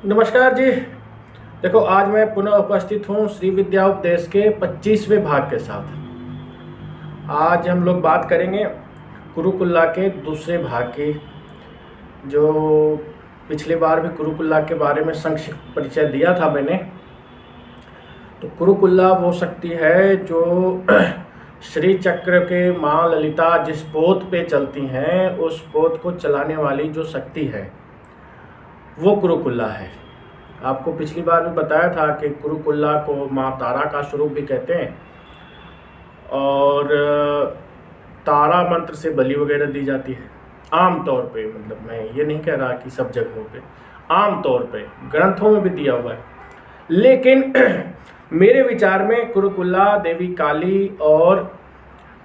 नमस्कार जी। देखो, आज मैं पुनः उपस्थित हूँ श्री विद्या उपदेश के 25वें भाग के साथ। आज हम लोग बात करेंगे कुरुकुल्ला के दूसरे भाग की। जो पिछली बार भी कुरुकुल्ला के बारे में संक्षिप्त परिचय दिया था मैंने। तो कुरुकुल्ला वो शक्ति है जो श्री चक्र के माँ ललिता जिस पोत पे चलती हैं, उस पोत को चलाने वाली जो शक्ति है वो कुरुकुल्ला है। आपको पिछली बार भी बताया था कि कुरुकुल्ला को माँ तारा का स्वरूप भी कहते हैं और तारा मंत्र से बलि वगैरह दी जाती है आम तौर पे। मतलब मैं ये नहीं कह रहा कि सब जगहों पे, आम तौर पे ग्रंथों में भी दिया हुआ है। लेकिन मेरे विचार में कुरुकुल्ला देवी काली और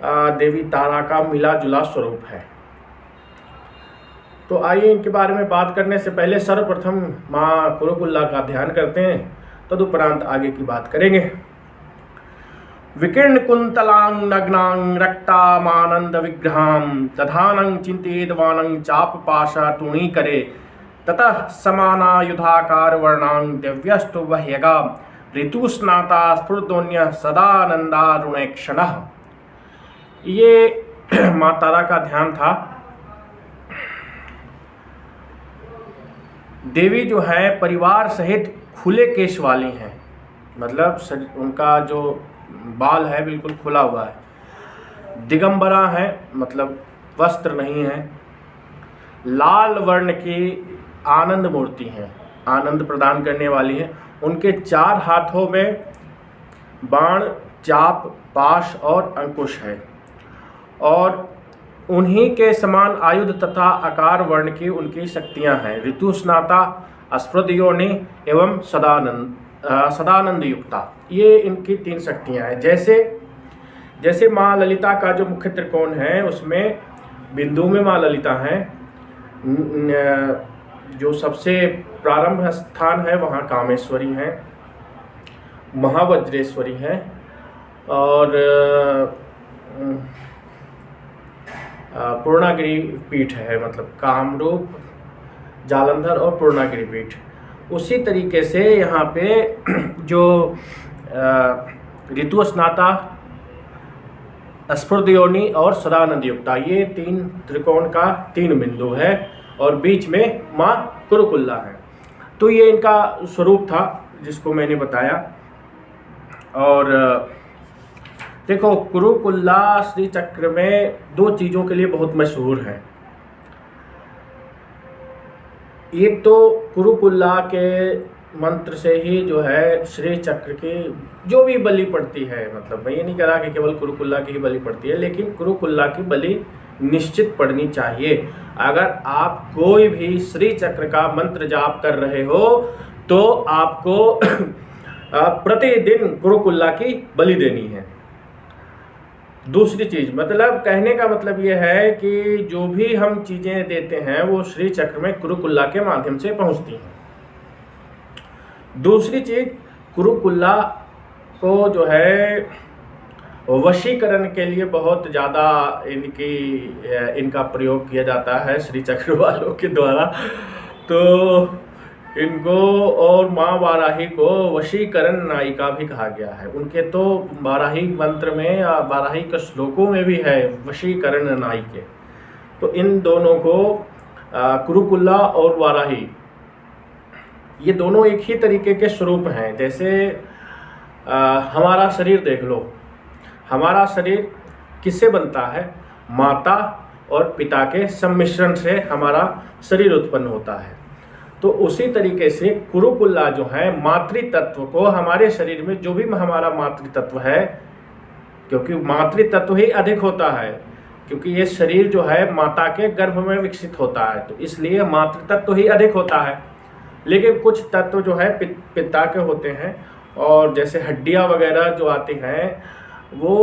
देवी तारा का मिला जुला स्वरूप है। तो आइए इनके बारे में बात करने से पहले सर्वप्रथम माँ कुरुकुल्ला का ध्यान करते हैं, तदुपरांत आगे की बात करेंगे। विकीर्ण कुंतलांग नग्नांग रक्तामानंद विग्रहां तथानं चिंतेदवानं चाप पाशा तूणी करे ततः समानायुधाकार वर्णांग दिव्यस्तु वह्यगा ऋतुस्नाता स्फुर्दोन्य सदानंदारुणेक्षणः। ये माँ तारा का ध्यान था। देवी जो है परिवार सहित खुले केश वाली हैं, मतलब उनका जो बाल है बिल्कुल खुला हुआ है। दिगंबरा है, मतलब वस्त्र नहीं है। लाल वर्ण की आनंद मूर्ति हैं, आनंद प्रदान करने वाली हैं। उनके 4 हाथों में बाण, चाप, पाश और अंकुश है और उन्हीं के समान आयुध तथा आकार वर्ण की उनकी शक्तियां हैं। ऋतुस्नाता, अस्पृदयोनि एवं सदानंद युक्ता, ये इनकी 3 शक्तियां हैं। जैसे माँ ललिता का जो मुख्य त्रिकोण है उसमें बिंदु में माँ ललिता हैं। जो सबसे प्रारंभ स्थान है वहाँ कामेश्वरी हैं, महावज्रेश्वरी हैं और पूर्णागिरि पीठ है, मतलब कामरूप, जालंधर और पूर्णागिरि पीठ। उसी तरीके से यहाँ पे जो ऋतुस्नाता, स्फुर्दयोनि और सदानंद युक्ता, ये 3 त्रिकोण का 3 बिंदु है और बीच में माँ कुरुकुल्ला है। तो ये इनका स्वरूप था जिसको मैंने बताया। और देखो, कुरुकुल्ला श्री चक्र में 2 चीज़ों के लिए बहुत मशहूर है। एक तो कुरुकुल्ला के मंत्र से ही जो है श्री चक्र की जो भी बलि पड़ती है, मतलब मैं ये नहीं कह रहा कि केवल कुरुकुल्ला की ही बलि पड़ती है, लेकिन कुरुकुल्ला की बलि निश्चित पड़नी चाहिए। अगर आप कोई भी श्री चक्र का मंत्र जाप कर रहे हो तो आपको प्रतिदिन कुरुकुल्ला की बलि देनी है। दूसरी चीज, मतलब कहने का मतलब ये है कि जो भी हम चीजें देते हैं वो श्री चक्र में कुरुकुल्ला के माध्यम से पहुंचती हैं। दूसरी चीज, कुरुकुल्ला को जो है वशीकरण के लिए बहुत ज़्यादा इनका प्रयोग किया जाता है श्री चक्र वालों के द्वारा। तो इनको और माँ वाराही को वशीकरण नायिका भी कहा गया है। उनके तो वाराही मंत्र में या वाराही के श्लोकों में भी है वशीकरण नायिके। तो इन दोनों को कुरुकुल्ला और वाराही, ये दोनों एक ही तरीके के स्वरूप हैं। जैसे हमारा शरीर देख लो, हमारा शरीर किससे बनता है? माता और पिता के सम्मिश्रण से हमारा शरीर उत्पन्न होता है। तो उसी तरीके से कुरुकुल्ला जो है मातृतत्व को, हमारे शरीर में जो भी हमारा मातृतत्व है, क्योंकि मातृतत्व ही अधिक होता है, क्योंकि ये शरीर जो है माता के गर्भ में विकसित होता है, तो इसलिए मातृतत्व ही अधिक होता है। लेकिन कुछ तत्व जो है पिता के होते हैं, और जैसे हड्डियाँ वगैरह जो आती हैं वो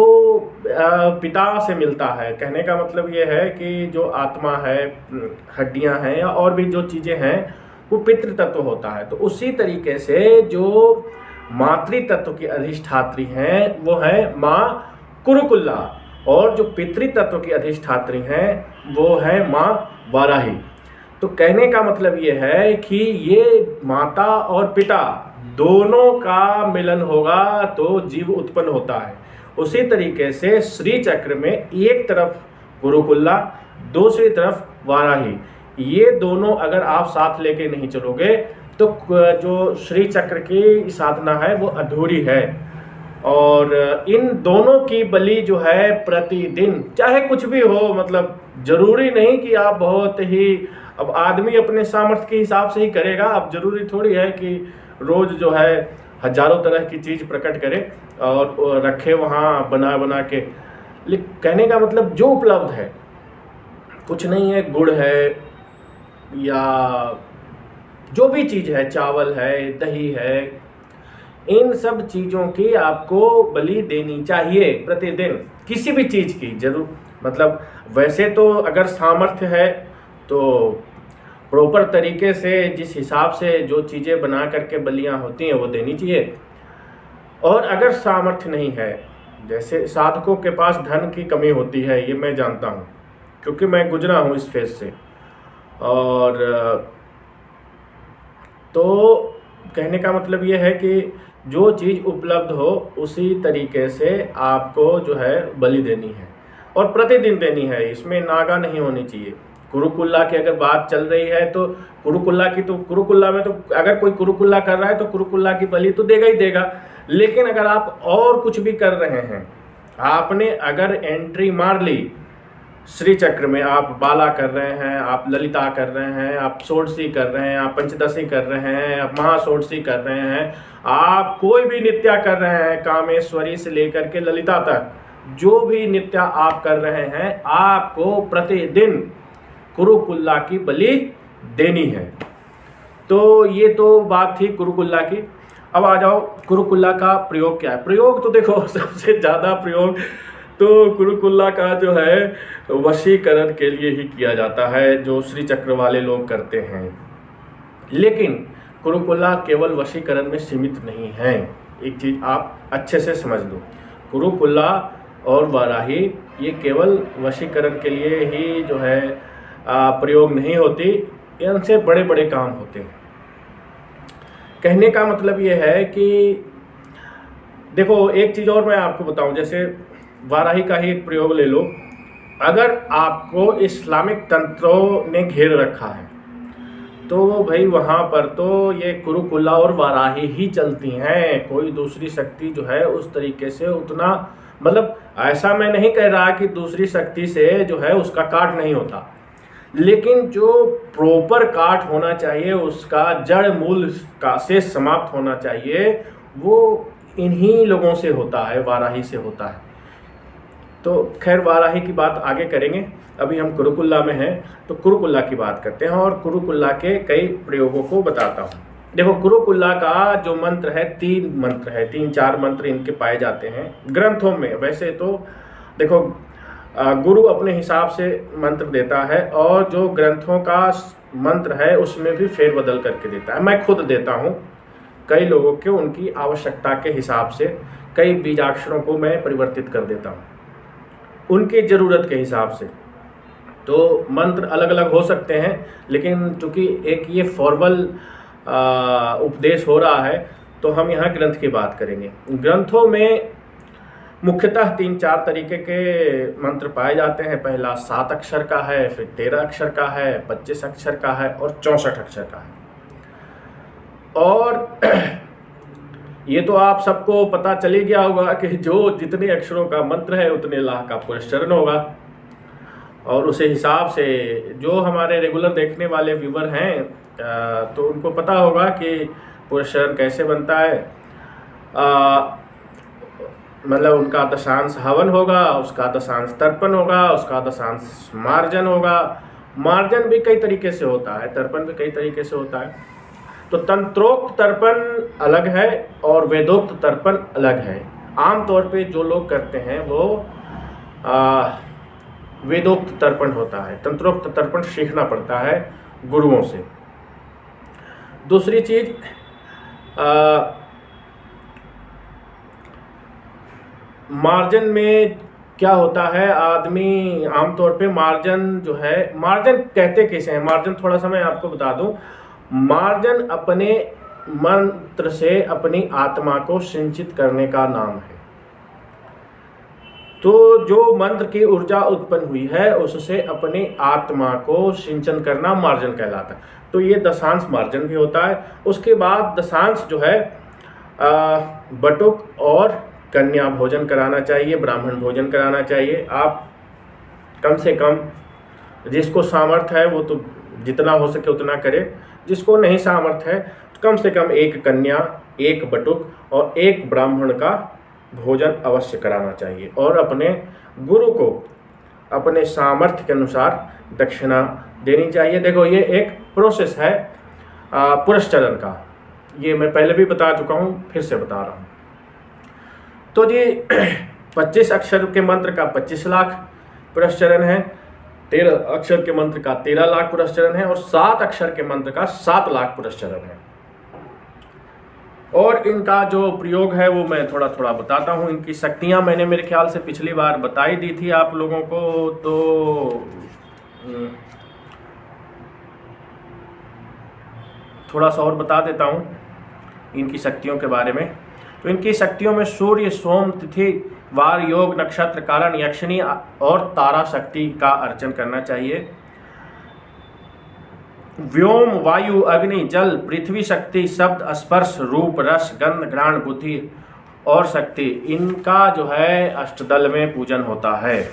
पिता से मिलता है। कहने का मतलब ये है कि जो आत्मा है, हड्डियाँ हैं या और भी जो चीज़ें हैं वो पितृ तत्व होता है। तो उसी तरीके से जो मातृ तत्व की अधिष्ठात्री हैं वो है माँ कुरुकुल्ला, और जो पितृ तत्व की अधिष्ठात्री हैं वो है माँ वाराही। तो कहने का मतलब ये है कि ये माता और पिता दोनों का मिलन होगा तो जीव उत्पन्न होता है। उसी तरीके से श्री चक्र में एक तरफ गुरुकुल्ला, दूसरी तरफ वाराही, ये दोनों अगर आप साथ लेके नहीं चलोगे तो जो श्री चक्र की साधना है वो अधूरी है। और इन दोनों की बलि जो है प्रतिदिन, चाहे कुछ भी हो, मतलब जरूरी नहीं कि आप बहुत ही, अब आदमी अपने सामर्थ्य के हिसाब से ही करेगा। अब जरूरी थोड़ी है कि रोज जो है हजारों तरह की चीज प्रकट करे और रखे वहाँ बना बना के। कहने का मतलब जो उपलब्ध है, कुछ नहीं है, गुड़ है या जो भी चीज है, चावल है, दही है, इन सब चीजों की आपको बलि देनी चाहिए प्रतिदिन, किसी भी चीज की जरूर। मतलब वैसे तो अगर सामर्थ्य है तो प्रॉपर तरीके से जिस हिसाब से जो चीजें बना करके बलियां होती हैं वो देनी चाहिए। और अगर सामर्थ्य नहीं है, जैसे साधकों के पास धन की कमी होती है, ये मैं जानता हूँ क्योंकि मैं गुजरा हूँ इस फेज से। और तो कहने का मतलब ये है कि जो चीज़ उपलब्ध हो उसी तरीके से आपको जो है बलि देनी है और प्रतिदिन देनी है। इसमें नागा नहीं होनी चाहिए। कुरुकुल्ला की अगर बात चल रही है तो कुरुकुल्ला में तो अगर कोई कुरुकुल्ला कर रहा है तो कुरुकुल्ला की बलि तो देगा ही देगा। लेकिन अगर आप और कुछ भी कर रहे हैं, आपने अगर एंट्री मार ली श्री चक्र में, आप बाला कर रहे हैं, आप ललिता कर रहे हैं, आप षोडशी कर रहे हैं, आप पंचदशी कर रहे हैं, आप महाषोडशी कर रहे हैं, आप कोई भी नित्या कर रहे हैं, कामेश्वरी से लेकर के ललिता तक जो भी नित्या आप कर रहे हैं, आपको प्रतिदिन कुरुकुल्ला की बलि देनी है। तो ये तो बात थी कुरुकुल्ला की। अब आ जाओ कुरुकुल्ला का प्रयोग क्या है। प्रयोग तो देखो सबसे ज़्यादा प्रयोग तो कुरुकुल्ला का जो है वशीकरण के लिए ही किया जाता है, जो श्री चक्र वाले लोग करते हैं। लेकिन कुरुकुल्ला केवल वशीकरण में सीमित नहीं है। एक चीज़ आप अच्छे से समझ लो, कुरुकुल्ला और वाराही ये केवल वशीकरण के लिए ही जो है प्रयोग नहीं होती, इनसे बड़े बड़े काम होते हैं। कहने का मतलब ये है कि देखो एक चीज़ और मैं आपको बताऊं, जैसे वाराही का ही एक प्रयोग ले लो। अगर आपको इस्लामिक तंत्रों ने घेर रखा है तो भाई वहाँ पर तो ये कुरुकुल्ला और वाराही ही चलती हैं। कोई दूसरी शक्ति जो है उस तरीके से उतना, मतलब ऐसा मैं नहीं कह रहा कि दूसरी शक्ति से जो है उसका काट नहीं होता, लेकिन जो प्रॉपर काट होना चाहिए, उसका जड़ मूल का से समाप्त होना चाहिए, वो इन्हीं लोगों से होता है, वाराही से होता है। तो खैर वाराही की बात आगे करेंगे, अभी हम कुरुकुल्ला में हैं तो कुरुकुल्ला की बात करते हैं और कुरुकुल्ला के कई प्रयोगों को बताता हूँ। देखो कुरुकुल्ला का जो मंत्र है, 3 मंत्र है, 3-4 मंत्र इनके पाए जाते हैं ग्रंथों में। वैसे तो देखो गुरु अपने हिसाब से मंत्र देता है और जो ग्रंथों का मंत्र है उसमें भी फेरबदल करके देता है। मैं खुद देता हूँ कई लोगों के, उनकी आवश्यकता के हिसाब से कई बीजाक्षरों को मैं परिवर्तित कर देता हूँ उनकी ज़रूरत के हिसाब से। तो मंत्र अलग अलग हो सकते हैं, लेकिन चूँकि एक ये फॉर्मल उपदेश हो रहा है तो हम यहाँ ग्रंथ की बात करेंगे। ग्रंथों में मुख्यतः 3-4 तरीके के मंत्र पाए जाते हैं। पहला 7 अक्षर का है, फिर 13 अक्षर का है, 25 अक्षर का है और 64 अक्षर का है। और ये तो आप सबको पता चल ही गया होगा कि जो जितने अक्षरों का मंत्र है उतने लाख का पुरस्चरण होगा। और उसी हिसाब से जो हमारे रेगुलर देखने वाले व्यूवर हैं तो उनको पता होगा कि पुरस्चरण कैसे बनता है। मतलब उनका दशांश हवन होगा, उसका दशांश तर्पण होगा, उसका दशांश मार्जन होगा। मार्जन भी कई तरीके से होता है, तर्पण भी कई तरीके से होता है। तो तंत्रोक्त तर्पण अलग है और वेदोक्त तर्पण अलग है। आमतौर पे जो लोग करते हैं वो वेदोक्त तर्पण होता है, तंत्रोक्त तर्पण सीखना पड़ता है गुरुओं से। दूसरी चीज मार्जन में क्या होता है, आदमी आमतौर पे मार्जन जो है, मार्जन कहते किसे हैं, मार्जन थोड़ा सा मैं आपको बता दूं। मार्जन अपने मंत्र से अपनी आत्मा को सिंचित करने का नाम है। तो जो मंत्र की ऊर्जा उत्पन्न हुई है उससे अपनी आत्मा को सिंचन करना मार्जन कहलाता है। तो ये दशांश मार्जन भी होता है। उसके बाद दशांश जो है बटुक और कन्या भोजन कराना चाहिए, ब्राह्मण भोजन कराना चाहिए। आप कम से कम, जिसको सामर्थ्य है वो तो जितना हो सके उतना करे, जिसको नहीं सामर्थ्य है तो कम से कम एक कन्या, एक बटुक और एक ब्राह्मण का भोजन अवश्य कराना चाहिए। और अपने गुरु को अपने सामर्थ्य के अनुसार दक्षिणा देनी चाहिए। देखो ये एक प्रोसेस है पुरस्चरण का, ये मैं पहले भी बता चुका हूँ, फिर से बता रहा हूँ। तो जी 25 अक्षर के मंत्र का 25 लाख पुरस्चरण है, 13 अक्षर के मंत्र का 13 लाख पुरस्चरण है और 7 अक्षर के मंत्र का 7 लाख पुरस्चरण है। और इनका जो प्रयोग है वो मैं थोड़ा थोड़ा बताता हूँ। इनकी शक्तियाँ मैंने मेरे ख्याल से पिछली बार बताई दी थी आप लोगों को, तो थोड़ा सा और बता देता हूँ इनकी शक्तियों के बारे में। तो इनकी शक्तियों में सूर्य, सोम, तिथि, वार, योग, नक्षत्र, कारण, यक्षिणी और तारा शक्ति का अर्चन करना चाहिए। व्योम, वायु, अग्नि, जल, पृथ्वी शक्ति, शब्द, स्पर्श, रूप, रस, गंध, घ्राण, बुद्धि और शक्ति, इनका जो है अष्टदल में पूजन होता है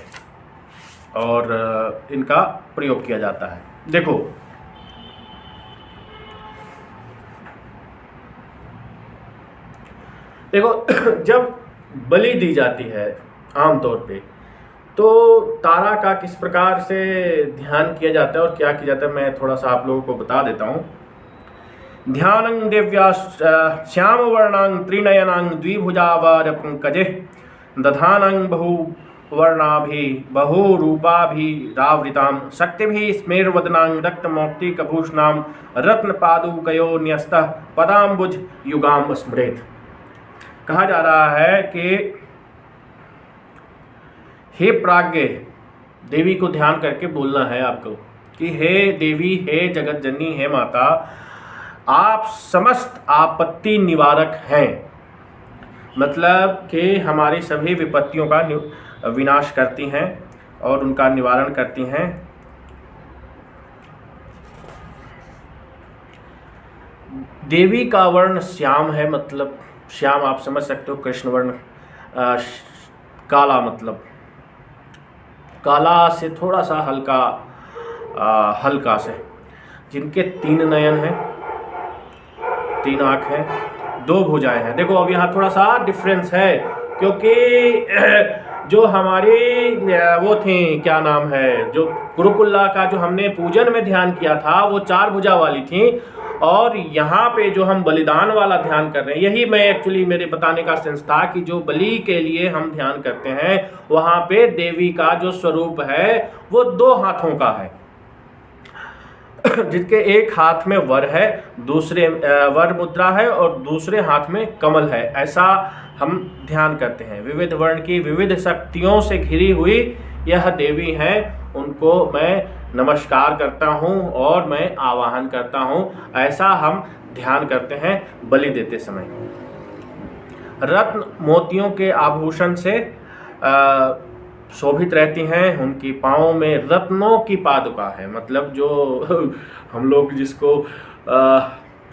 और इनका प्रयोग किया जाता है। देखो जब बलि दी जाती है आमतौर पे, तो तारा का किस प्रकार से ध्यान किया जाता है और क्या किया जाता है मैं थोड़ा सा आप लोगों को बता देता हूँ। ध्यानं दिव्या श्याम वर्णांग त्रिनयनांग द्विभुजावर पंकजे दधानं बहुवर्णाभि बहुरूपाभिरावृतां शक्तिभिः स्मेरवदनां रक्तमौक्तिकभूषणां रत्नपादुकयो न्यस्तः पदाम्बुज युगां स्मरेत्। कहा जा रहा है कि हे प्राज्ञ, देवी को ध्यान करके बोलना है आपको कि हे देवी, हे जगत जननी, हे माता, आप समस्त आपत्ति निवारक हैं। मतलब कि हमारी सभी विपत्तियों का विनाश करती हैं और उनका निवारण करती हैं। देवी का वर्ण श्याम है, मतलब श्याम आप समझ सकते हो, कृष्ण वर्ण। काला मतलब काला से थोड़ा सा हल्का हल्का से, जिनके 3 नयन हैं, 3 आँख हैं, 2 भुजाएं हैं। देखो अब यहाँ थोड़ा सा डिफरेंस है, क्योंकि जो हमारी वो थी, क्या नाम है, जो गुरुकुल्ला का जो हमने पूजन में ध्यान किया था वो 4 भुजा वाली थी, और यहाँ पे जो हम बलिदान वाला ध्यान कर रहे हैं, यही मैं एक्चुअली मेरे बताने का सेंस था कि जो बलि के लिए हम ध्यान करते हैं वहाँ पे देवी का जो स्वरूप है वो 2 हाथों का है, जिसके एक हाथ में वर है, दूसरे वर मुद्रा है और दूसरे हाथ में कमल है, ऐसा हम ध्यान करते हैं। विविध वर्ण की विविध शक्तियों से घिरी हुई यह देवी है, उनको मैं नमस्कार करता हूँ और मैं आवाहन करता हूँ, ऐसा हम ध्यान करते हैं बलि देते समय। रत्न मोतियों के आभूषण से शोभित रहती हैं, उनकी पाँव में रत्नों की पादुका है, मतलब जो हम लोग जिसको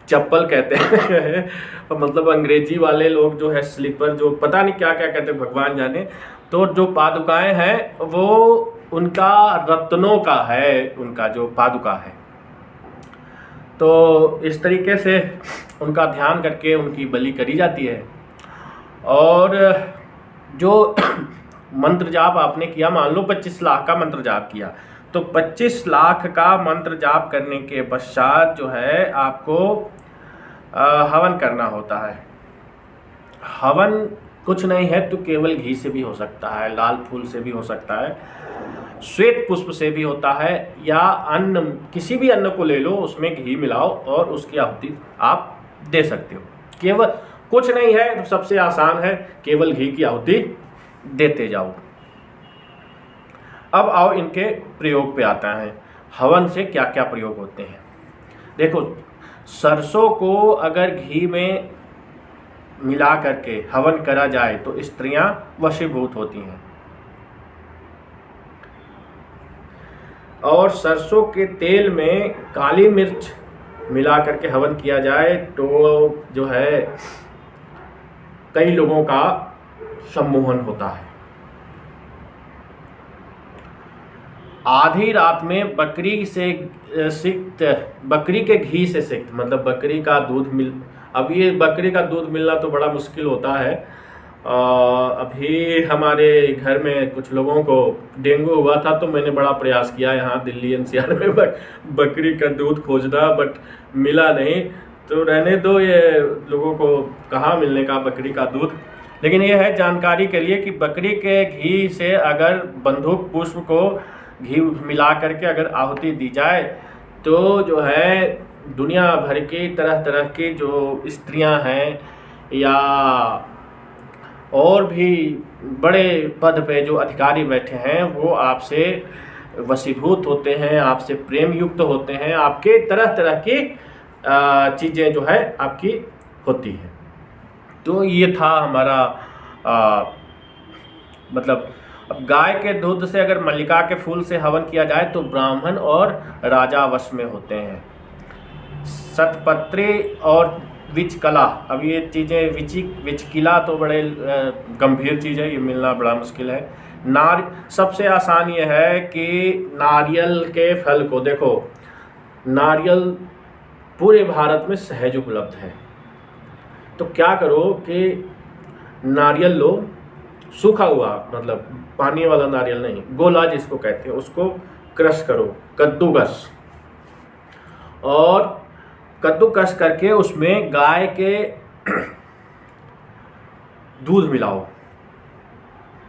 चप्पल कहते हैं मतलब अंग्रेजी वाले लोग जो है स्लीपर, जो पता नहीं क्या क्या कहते हैं भगवान जाने, तो जो पादुकाएं हैं वो उनका रत्नों का है, उनका जो पादुका है। तो इस तरीके से उनका ध्यान करके उनकी बलि करी जाती है। और जो मंत्र जाप आपने किया, मान लो 25 लाख का मंत्र जाप किया, तो 25 लाख का मंत्र जाप करने के पश्चात जो है आपको हवन करना होता है। हवन कुछ नहीं है तो केवल घी से भी हो सकता है, लाल फूल से भी हो सकता है, श्वेत पुष्प से भी होता है, या अन्न, किसी भी अन्न को ले लो, उसमें घी मिलाओ और उसकी आहुति आप दे सकते हो। केवल कुछ नहीं है तो सबसे आसान है, केवल घी की आहुति देते जाओ। अब आओ इनके प्रयोग पे आता है। हवन से क्या क्या प्रयोग होते हैं। देखो, सरसों को अगर घी में मिला करके हवन करा जाए तो स्त्रियां वशीभूत होती हैं, और सरसों के तेल में काली मिर्च मिला करके हवन किया जाए तो जो है कई लोगों का सम्मोहन होता है। आधी रात में बकरी से सिक्त, बकरी के घी से सिक्त, मतलब बकरी का दूध अब ये बकरी का दूध मिलना तो बड़ा मुश्किल होता है। अभी हमारे घर में कुछ लोगों को डेंगू हुआ था तो मैंने बड़ा प्रयास किया यहाँ दिल्ली एनसीआर में बकरी का दूध खोजना, बट मिला नहीं। तो रहने दो, ये लोगों को कहाँ मिलने का बकरी का दूध। लेकिन ये है जानकारी के लिए कि बकरी के घी से अगर बंदूक पुष्प को घी मिला करके अगर आहुति दी जाए तो जो है दुनिया भर की तरह तरह की जो स्त्रियां हैं या और भी बड़े पद पे जो अधिकारी बैठे हैं वो आपसे वशीभूत होते हैं, आपसे प्रेम युक्त होते हैं, आपके तरह तरह की चीज़ें जो है आपकी होती हैं। तो ये था हमारा मतलब अब गाय के दूध से अगर मल्लिका के फूल से हवन किया जाए तो ब्राह्मण और राजा वश में होते हैं। शतपत्री और विचकला, अब ये चीज़ें विचकिला तो बड़े गंभीर चीज़ है, ये मिलना बड़ा मुश्किल है। सबसे आसान ये है कि नारियल के फल को, देखो नारियल पूरे भारत में सहज उपलब्ध है, तो क्या करो कि नारियल लो, सूखा हुआ मतलब पानी वाला नारियल नहीं, गोला जिसको कहते हैं, उसको क्रश करो, कद्दूकस, और कद्दूकस करके उसमें गाय के दूध मिलाओ।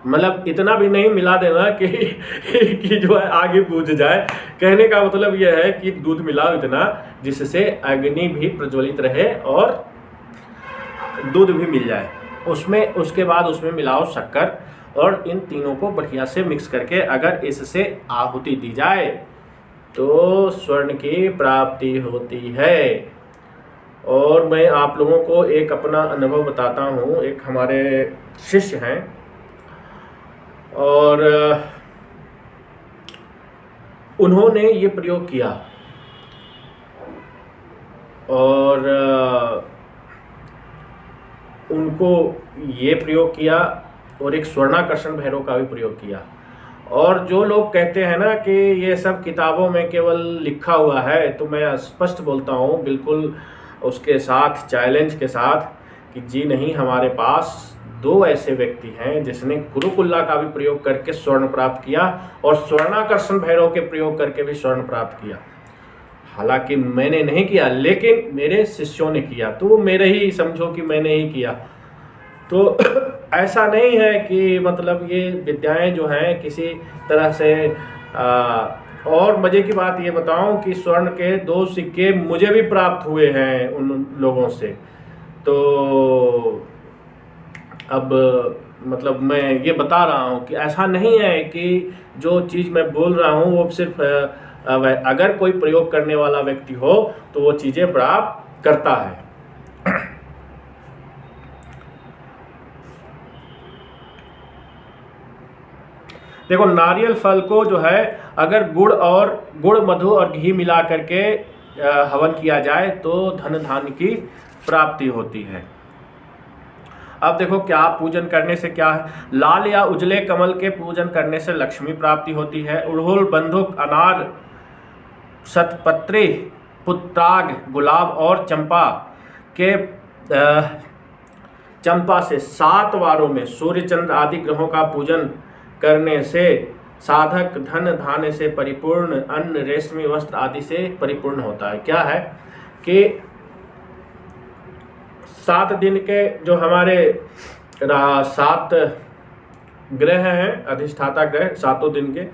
मतलब इतना भी नहीं मिला देना कि जो है आगे बुझ जाए। कहने का मतलब यह है कि दूध मिलाओ इतना जिससे अग्नि भी प्रज्वलित रहे और दूध भी मिल जाए उसमें। उसके बाद उसमें मिलाओ शक्कर, और इन तीनों को बढ़िया से मिक्स करके अगर इससे आहुति दी जाए तो स्वर्ण की प्राप्ति होती है। और मैं आप लोगों को एक अपना अनुभव बताता हूँ। एक हमारे शिष्य हैं और उन्होंने ये प्रयोग किया और उनको ये प्रयोग किया और एक स्वर्णाकर्षण भैरव का भी प्रयोग किया। और जो लोग कहते हैं ना कि ये सब किताबों में केवल लिखा हुआ है, तो मैं स्पष्ट बोलता हूँ बिल्कुल उसके साथ चैलेंज के साथ कि जी नहीं, हमारे पास 2 ऐसे व्यक्ति हैं जिसने गुरुकुल्ला का भी प्रयोग करके स्वर्ण प्राप्त किया और स्वर्णाकर्षण भैरव के प्रयोग करके भी स्वर्ण प्राप्त किया। हालांकि मैंने नहीं किया, लेकिन मेरे शिष्यों ने किया, तो वो मेरे ही समझो कि मैंने ही किया। तो ऐसा नहीं है कि मतलब ये विद्याएं जो हैं किसी तरह से और मज़े की बात ये बताऊं कि स्वर्ण के 2 सिक्के मुझे भी प्राप्त हुए हैं उन लोगों से। तो अब मतलब मैं ये बता रहा हूँ कि ऐसा नहीं है कि जो चीज़ मैं बोल रहा हूँ वो सिर्फ अगर कोई प्रयोग करने वाला व्यक्ति हो तो वो चीज़ें प्राप्त करता है। देखो, नारियल फल को जो है अगर गुड़ मधु और घी मिला करके हवन किया जाए तो धन धान्य की प्राप्ति होती है। अब देखो क्या पूजन करने से क्या है। लाल या उजले कमल के पूजन करने से लक्ष्मी प्राप्ति होती है। उड़हुल, बंदूक, अनार, शतपत्री, पुत्राग, गुलाब और चंपा से 7 वारों में सूर्य चंद्र आदि ग्रहों का पूजन करने से साधक धन धान्य से परिपूर्ण, अन्न, रेशमी वस्त्र आदि से परिपूर्ण होता है। क्या है कि 7 दिन के जो हमारे 7 ग्रह हैं, अधिष्ठाता ग्रह 7 दिन के,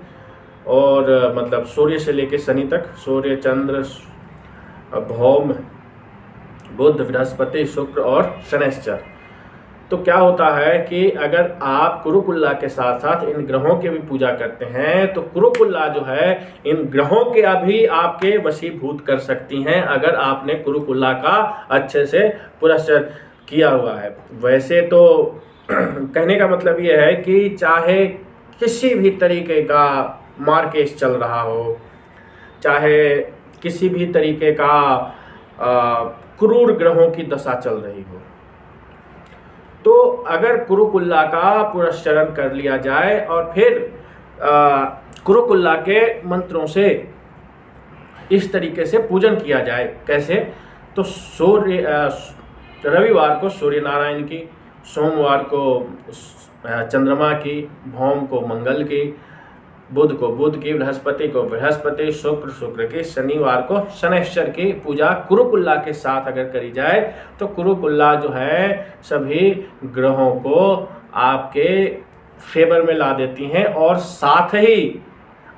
और मतलब सूर्य से लेकर शनि तक, सूर्य, चंद्र, भौम, बुध, बृहस्पति, शुक्र और शनैश्चर, तो क्या होता है कि अगर आप कुरुकुल्ला के साथ साथ इन ग्रहों की भी पूजा करते हैं तो कुरुकुल्ला जो है इन ग्रहों के अभी आपके वशीभूत कर सकती हैं, अगर आपने कुरुकुल्ला का अच्छे से पुरस्कार किया हुआ है। वैसे तो कहने का मतलब ये है कि चाहे किसी भी तरीके का मार्केस चल रहा हो, चाहे किसी भी तरीके का क्रूर ग्रहों की दशा चल रही हो, तो अगर कुरुकुल्ला का पुरस्चरण कर लिया जाए और फिर कुरुकुल्ला के मंत्रों से इस तरीके से पूजन किया जाए। कैसे? तो रविवार को सूर्य नारायण की, सोमवार को चंद्रमा की, भौम को मंगल की, बुध को बुध की, बृहस्पति को बृहस्पति, शुक्र की, शनिवार को शनैश्चर की पूजा कुरुकुल्ला के साथ अगर करी जाए तो कुरुकुल्ला जो है सभी ग्रहों को आपके फेवर में ला देती हैं और साथ ही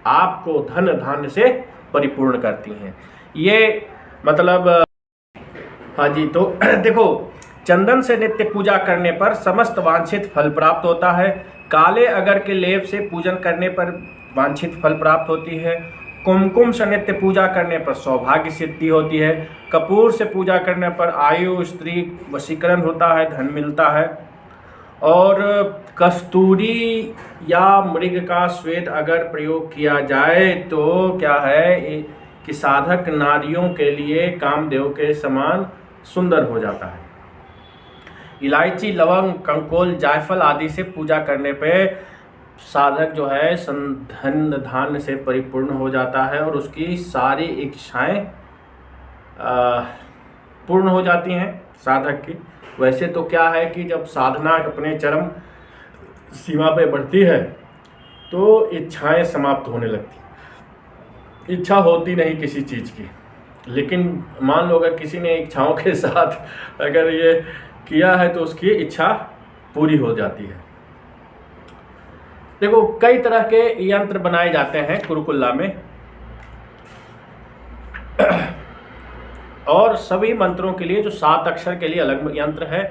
आपको धन धान्य से परिपूर्ण करती हैं। ये मतलब हाँ जी। तो देखो, चंदन से नित्य पूजा करने पर समस्त वांछित फल प्राप्त होता है। काले अगर के लेप से पूजन करने पर वांछित फल प्राप्त होती है। कुमकुम से नित्य पूजा करने पर सौभाग्य सिद्धि होती है। कपूर से पूजा करने पर आयु, स्त्री वशीकरण होता है, धन मिलता है। और कस्तूरी या मृग का श्वेत अगर प्रयोग किया जाए तो क्या है कि साधक नारियों के लिए कामदेव के समान सुंदर हो जाता है। इलायची, लवंग, कंकोल, जायफल आदि से पूजा करने पे साधक जो है धन धान्य से परिपूर्ण हो जाता है और उसकी सारी इच्छाएं पूर्ण हो जाती हैं साधक की। वैसे तो क्या है कि जब साधना अपने चरम सीमा पे बढ़ती है तो इच्छाएं समाप्त होने लगती, इच्छा होती नहीं किसी चीज़ की। लेकिन मान लो अगर किसी ने इच्छाओं के साथ अगर ये किया है तो उसकी इच्छा पूरी हो जाती है। देखो, कई तरह के यंत्र बनाए जाते हैं कुरुकुल्ला में और सभी मंत्रों के लिए जो 7 अक्षर के लिए अलग यंत्र है,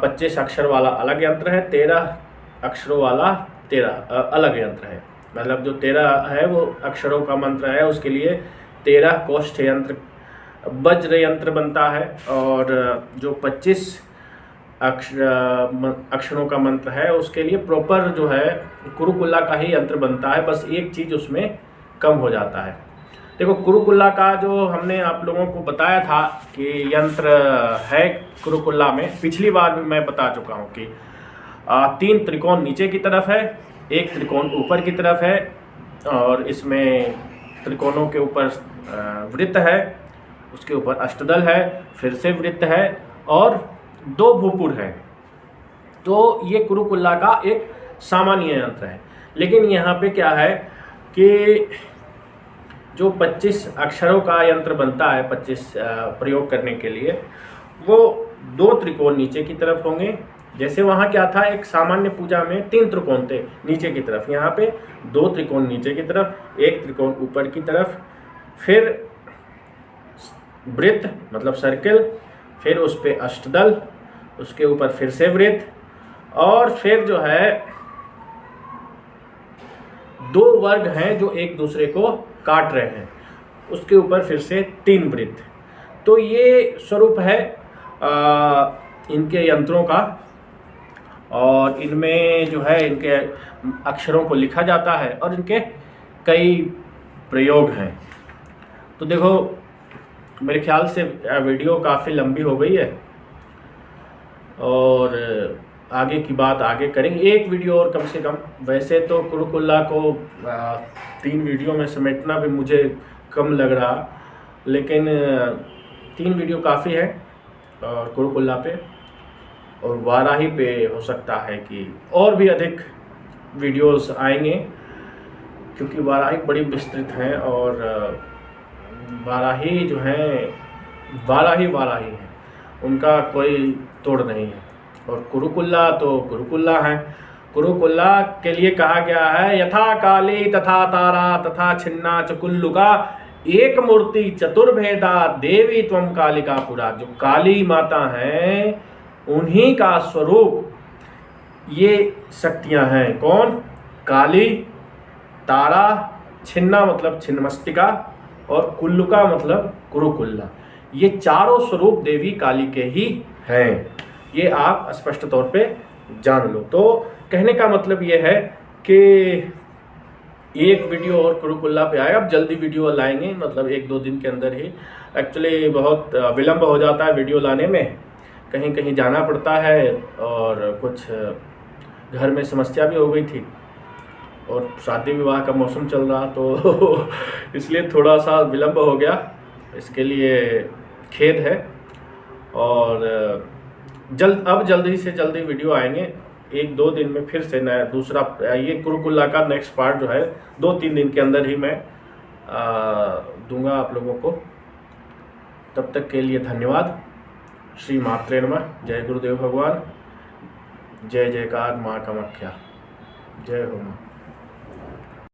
25 अक्षर वाला अलग यंत्र है, 13 अक्षरों वाला 13 अलग यंत्र है। मतलब जो 13 है वो अक्षरों का मंत्र है, उसके लिए 13 कोष्ठ यंत्र, वज्र यंत्र बनता है। और जो 25 अक्षरों का मंत्र है उसके लिए प्रॉपर जो है कुरुकुल्ला का ही यंत्र बनता है। बस एक चीज़ उसमें कम हो जाता है। देखो, कुरुकुल्ला का जो हमने आप लोगों को बताया था कि यंत्र है कुरुकुल्ला में, पिछली बार भी मैं बता चुका हूँ कि 3 त्रिकोण नीचे की तरफ है, 1 त्रिकोण ऊपर की तरफ है और इसमें त्रिकोणों के ऊपर वृत्त है, उसके ऊपर अष्टदल है, फिर से वृत्त है और 2 भूपुर है। तो ये कुरुकुल्ला का एक सामान्य यंत्र है। लेकिन यहाँ पे क्या है कि जो 25 अक्षरों का यंत्र बनता है 25 प्रयोग करने के लिए, वो 2 त्रिकोण नीचे की तरफ होंगे। जैसे वहाँ क्या था, एक सामान्य पूजा में 3 त्रिकोण थे नीचे की तरफ, यहाँ पे 2 त्रिकोण नीचे की तरफ, 1 त्रिकोण ऊपर की तरफ, फिर वृत्त मतलब सर्किल, फिर उस पे अष्टदल, उसके ऊपर फिर से वृत्त और फिर जो है 2 वर्ग हैं जो एक दूसरे को काट रहे हैं, उसके ऊपर फिर से 3 वृत्त। तो ये स्वरूप है इनके यंत्रों का और इनमें जो है इनके अक्षरों को लिखा जाता है और इनके कई प्रयोग हैं। तो देखो, मेरे ख्याल से वीडियो काफ़ी लंबी हो गई है और आगे की बात आगे करेंगे, एक वीडियो और कम से कम। वैसे तो कुरुकुल्ला को 3 वीडियो में समेटना भी मुझे कम लग रहा, लेकिन 3 वीडियो काफ़ी है और कुरुकुल्ला पे और वाराही पे हो सकता है कि और भी अधिक वीडियोस आएंगे, क्योंकि वाराही बड़ी विस्तृत हैं और वाराही जो हैं वाराही है, उनका कोई तोड़ नहीं है। और कुरुकुल्ला तो कुरुकुल्ला है। कुरुकुल्ला के लिए कहा गया है यथा काली तथा तारा तथा छिन्ना चकुल्लुका एक मूर्ति चतुर्भेदा देवी त्वम कालिका पुरा। जो काली माता हैं उन्हीं का स्वरूप ये शक्तियां हैं। कौन? काली, तारा, छिन्ना मतलब छिन्नमस्तिका, और कुल्लुका मतलब कुरुकुल्ला। ये चारों स्वरूप देवी काली के ही हैं, ये आप स्पष्ट तौर पे जान लो। तो कहने का मतलब ये है कि एक वीडियो और कुरुकुल्ला पे आएगा, अब जल्दी वीडियो लाएंगे, मतलब 1-2 दिन के अंदर ही। एक्चुअली बहुत विलम्ब हो जाता है वीडियो लाने में, कहीं कहीं जाना पड़ता है, और कुछ घर में समस्या भी हो गई थी, और शादी विवाह का मौसम चल रहा, तो इसलिए थोड़ा सा विलम्ब हो गया, इसके लिए खेद है। और अब जल्दी से जल्दी वीडियो आएंगे, 1-2 दिन में फिर से नया दूसरा, ये कुरुकुल्ला का नेक्स्ट पार्ट जो है 2-3 दिन के अंदर ही मैं दूंगा आप लोगों को। तब तक के लिए धन्यवाद। श्री मात्रे नमः। जय गुरुदेव भगवान। जय जयकार माँ कामाख्या। जय हो माँ।